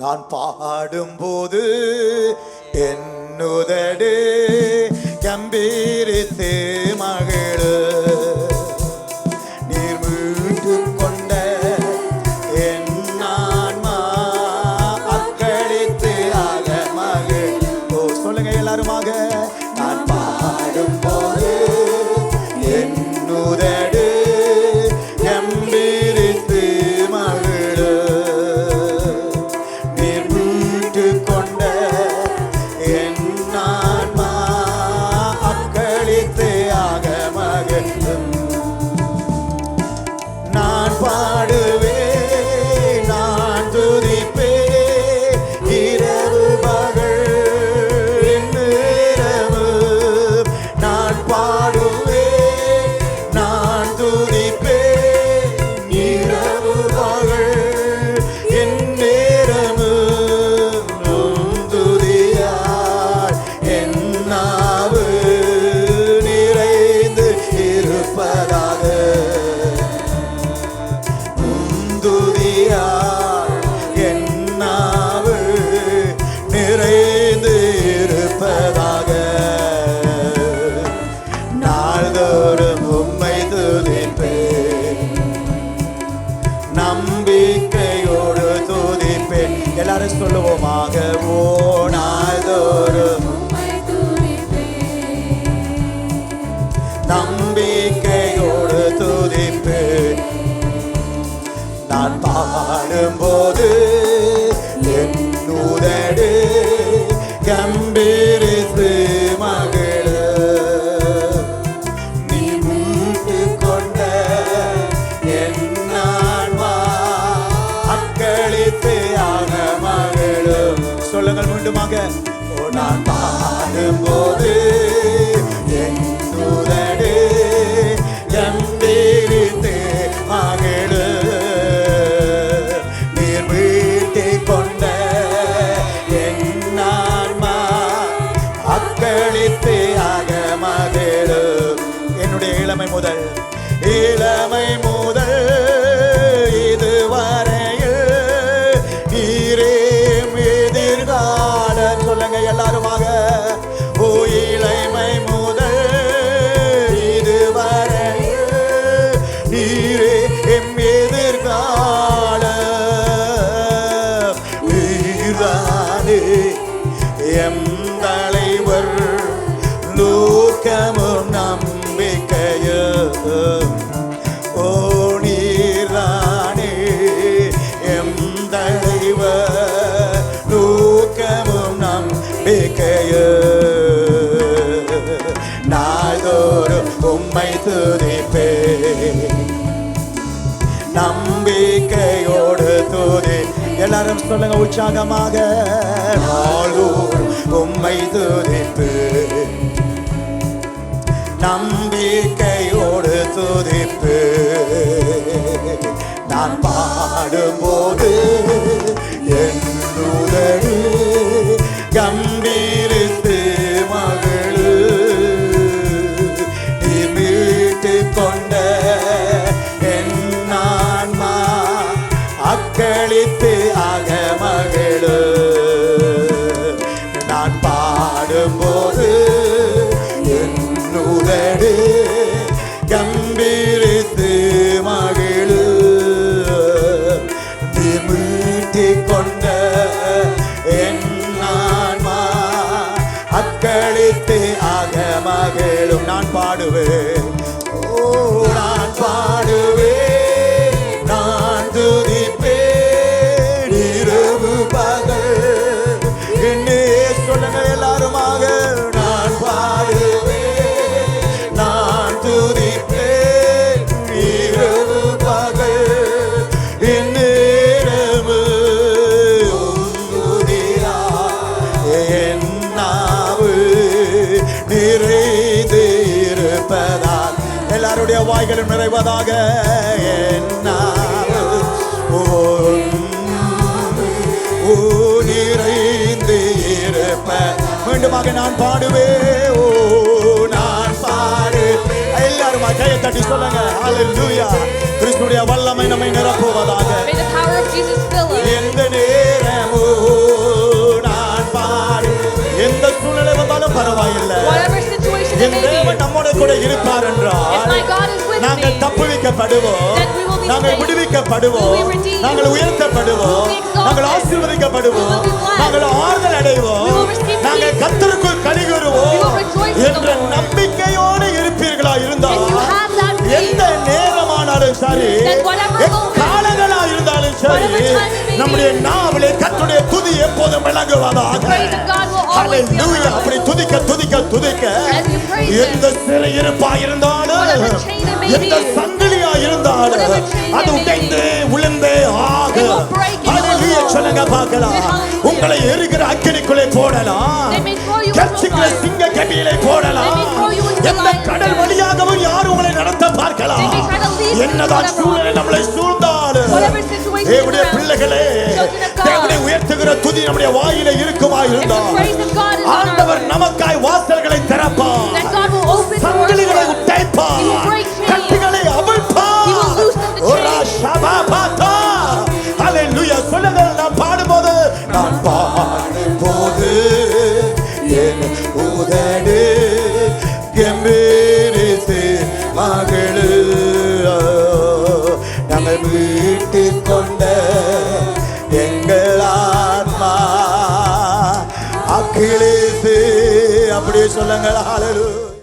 நான் பாடும்போது என்னுதடு கம்பீரித்து மகிழு. நீர் மீட்டு கொண்ட என் ஆன்மா அக்களித்து ஆக மகிழ். ஓ சொல்லுங்க எல்லாருமாக. நான் பாடும்போது என்னுதடு கம்பீரித்து மகிழு. நீர் மீட்டு கொண்ட என் ஆன்மா அக்களித்து ஆக மகிழும். நான் பாடுவேன், நான் துதிப்பேன், இரவு பகல் நேரவு. நான் பாடுவேன், நான் துதிப்பேன், இரவு பகல் நேரவு. துதியால் என் நாவு நிறைந்து இருப்பதாக. துதியால் என் நாவு நிறைந்து இருப்பதாக. நாள்தோறும் உம்மை துதிப்பேன், நம்பிக்கையோடு துதிப்பேன். எல்லாரும் சொல்லுவோமாக. ஓ நாள்தோறும் நம்பிக்கையோடு துதிப்பேன். நான் பாடும்போது என் உதடு கம்பீரித்து மகிழு. நீ மீட்டு கொண்ட என் ஆன்மா அக்களித்து ஆக மகிழும். சொல்லுங்கள் மீண்டுமாக. ஓ நான் பாடும்போது என் உதடு கம்பீரித்து மகிழு. நீர் மீட்டு கொண்ட என் ஆன்மா அக்களித்து ஆக மகிழும். என்னுடைய இளமை முதல் இதுவரையில் நீரே எதிர்கால. சொல்லுங்க எல்லாருமாக. ஓ இளமை முதல் இதுவரையில் நீரே எம் எதிர்கால. நீர்தானே எம் தலைவர், லோகமும் நம்பிக்கையும். ஓ நீர்தானே எம் தலைவர், லோகமும் நம்பிக்கையும். நாள்தோறும் உம்மை துதிப்பேன், நம்பிக்கையோடு துதி. எல்லாரும் சொல்லுங்க உற்சாகமாக. நாள்தோறும் உம்மை துதிப்பேன், நம்பிக்கையோடு துதிப்பேன். நான் பாடும்போது என் உதடு கம்பீரித்து மகிழு. நீ மீட்டு கொண்ட என் ஆன்மா அக்களித்து ஆக மகிழு. நான் பாடும்போது என் உதடு கம்பீரித்து மகிழு. நீ மீட்டு கொண்ட என் ஆன்மா அக்களித்து ஆக மகிழும். நான் பாடுவேன், ஓ நான் பாடுவேன், நான் துதிப்பேன், இரவு பகல் என்னே. சொல்லுங்க எல்லாருமாக. நான் பாடுவேன், நான் துதிப்பேன், இரவு பகல் என்னேரவு. என் நாவு நிறைந்து இருப்பதால். எல்லாருடைய வாய்களும் நிறைவதாக. என் நாவு நிறைந்து இருப்ப. மீண்டுமாக நான் பாடுவேன், ஓ நான் பாடு. எல்லாரும் கையை தட்டி சொல்லுங்க. ஹல்லேலூயா. கிறிஸ்துவின் வல்லமை நம்மை நிரப்புவதாக. May the power of Jesus fill us. எந்த நேரமும் பரவாயில்லை, whatever situation it N may be, தேவன் நம்மோட கூட இருப்பார் if என்றால் my God is with நாங்கள் me, தப்புவிக்கப்படுவோம், then we will be நாங்கள் saved, விடுவிக்கப்படுவோம், we will be redeemed, நாங்கள் உயர்த்தப்படுவோம், we will be exalted, நாங்கள் ஆசீர்வதிக்கப்படுவோம், we will be blessed, நாங்கள் ஆறுதல் அடைவோம், we will receive நாங்கள் peace, கர்த்தருக்குள் we கலிகூறுவோம் will rejoice in the என்ற Lord. நம்பிக்கையோடு இருப்பீர்களா இருந்தால் If you have that faith, எந்த நேரமானாலும் சரி, then whatever moment, காலங்களா இருந்தாலும் சரி, whatever time it may be, நம்முடைய நாவிலே கர்த்தருடைய துதி எப்போதும் விளங்குவதாக. the praise of God will always be on hallelujah. our அப்படி lips. துதிக்க துதிக்க துதிக்க As you praise எந்த Him, சிறையிருப்பா இருந்தாலும் whatever chain it may எந்த be, சங்கிலியா இருந்தாலும் whatever chain it அது may be, உடைந்தே விழுந்தே ஆக. it will break and it will hallelujah fall. சொல்லுங்க பார்க்கலாம். Hallelujah. உங்களை எரிகிற அக்கினிக்குள்ளே போடலாம், They may throw you into கர்ச்சிக்கிற fire. சிங்க கபியிலே போடலாம், They may throw you into எந்த lions. கடல் வழியாகவும் யார் உங்களை நடத்த பார்க்கலாம். They may try to lead you என்னதான் whatever சூழ்நிலை நம்மளை சூழ்ந்தாலும் whatever situation தேவனுடைய is around, பிள்ளைகளே, children of God, தேவனை உயர்த்துகிற துதி நம்முடைய வாயில இருக்குமா if the இருந்தால் praise of God is on our ஆண்டவர் lips, நமக்காய் வாசல்களை திறப்பார், then God will open doors சங்கிலிகளை for us. உடைப்பார், He will break chains. கட்டுகளை அவிழ்ப்பார். He will loosen the chains. ஓரா ஷபாபாதா. ஹல்லேலூயா சொல்லுங்கள். நான் பாடும்போது என் உதடு கம்பீரித்து மகளு நாங்கள் மீட்டு கொண்ட எங்கள் ஆத்மா அக்கிலேசு. அப்படியே சொல்லுங்கள். ஹல்லேலூயா.